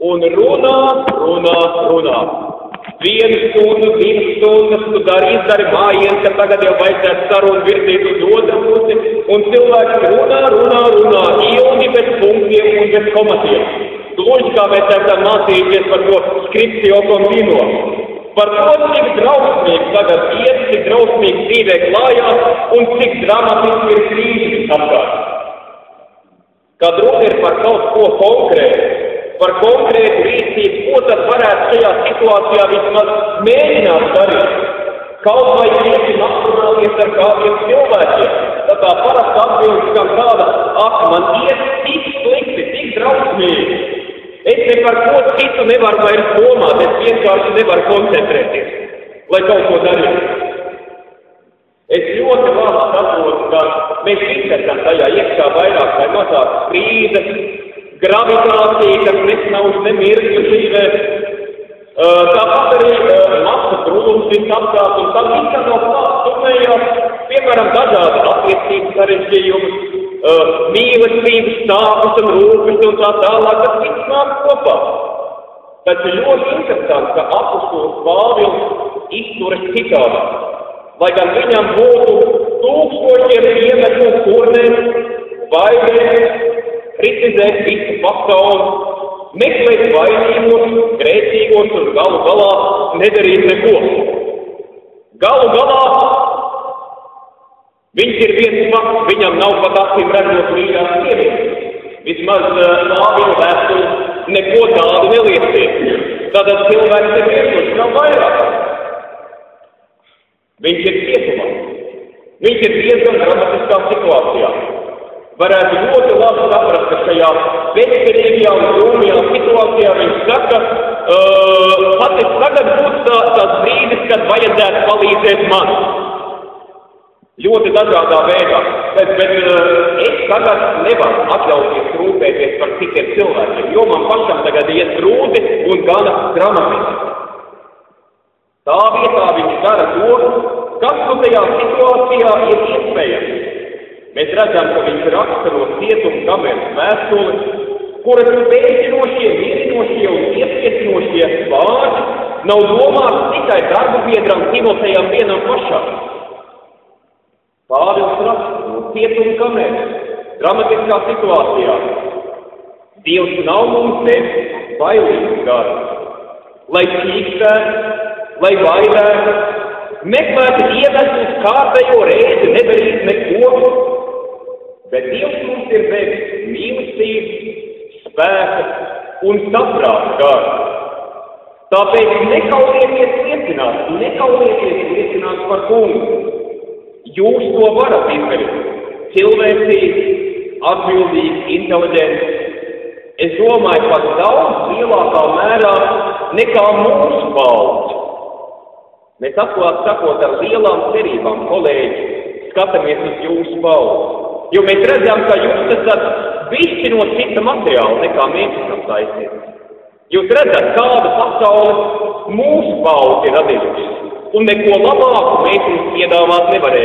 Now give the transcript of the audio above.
Un runā. 1 stundu, 2 stundas, tu izdari mājiens, ka tagad jau vajadzētu sarunu virzīt uz otru pusi, un cilvēks runā, ilgi bez punktiem un bez komatiem. Gluži kā mēs esam mācījušies par to scriptio continuo. Par to, cik drausmīgi tagad iet, cik drausmīgi dzīvē klājās, un cik dramatiski ir krīzes apkārt. Kad runa ir par kaut ko konkrētu, par konkrētu rīcību, ko tad varētu šajā situācijā vismaz mēģināt darīt. Kaut vai iesi aprunāties ar kādiem cilvēkiem, tad tā parasti atbildes kā tāda, man iet tik slikti, tik drausmīgi. Es ne par ko citu nevaru vairs domāt, es vienkārši nevaru koncentrēties, lai kaut ko darītu. Es ļoti labi saprotu, ka mēs visi esam tajā iekšā vairāk vai mazāk strīdas, gravitācija, kas nesnauž nemirkļu dzīvē, tāpat arī masa trūlums visapkārt, un tam visam no klāt sumējās, piemēram, dažādi attiecības sarežģījumi, mīlestības stāvus un rūpes un tā tālāk, tas viss nāk kopā. Taču ļoti interesanti, ka apostols Pāvils izturas citādi. Lai gan viņam būtu tūkstošiem iemeslu kurnēm, baidēm, kritizēt visu pasauli, meklēt vainīgos, grēcīgos un galu galā nedarīt neko. Galu galā viņš ir viens pats, viņam nav pat acīm redzot mīļās sievietes. Vismaz Pāvila vēstule neko tādu neliecina. Tātad cilvēks ir vienkārši nav vairāk. Viņš ir cietumā. Viņš ir diezgan dramatiskā situācijā. Varētu ļoti labi saprast, ka šajā bezcerīgajā un drūmajā situācijā viņš saka, patiesi tagad būs tās brīdis, kad vajadzētu palīdzēt man. Ļoti dažādā veidā, bet es tagad nevaru atļauties rūpēties par citiem cilvēkiem, jo man pašam tagad iet grūti un gana dramatiski. Tā vietā viņš dara to, kas nu tajā situācijā ir iespējams. Mēs redzam, ka viņš raksturo cietumu kameras vēstuli, kuras spēcinošie, mierinošie un iepriecinošie vārdi nav domāts tikai darbu biedram Timotejam vienam pašam. Pāvils raksta no cietuma kameras, dramatiskā situācijā. Dievs nav mums devis bailīgu garu, lai cīkstētu, lai baidētu, meklētu iemeslus kārtējo reizi, nedarīt neko, bet Dievs mums ir devis mīlestības, spēka un saprāta garu. Tāpēc nekaulieties liecināt par kungu. Jūs to varat izdarīt. Cilvēcīgi, atbildīgi, inteliģenti. Es domāju, pat daudz lielākā mērā nekā mūsu paudze. Mēs atklāt sakot ar lielām cerībām, kolēģi, skatāmies uz jūsu paudzi. Jo mēs redzam, ka jūs esat visi no cita materiāla, nekā mēs esam taisīti. Jūs redzat, kāda pasaule mūsu paudze ir radījusi, un neko labāku mēs jums piedāvāt nevarējām.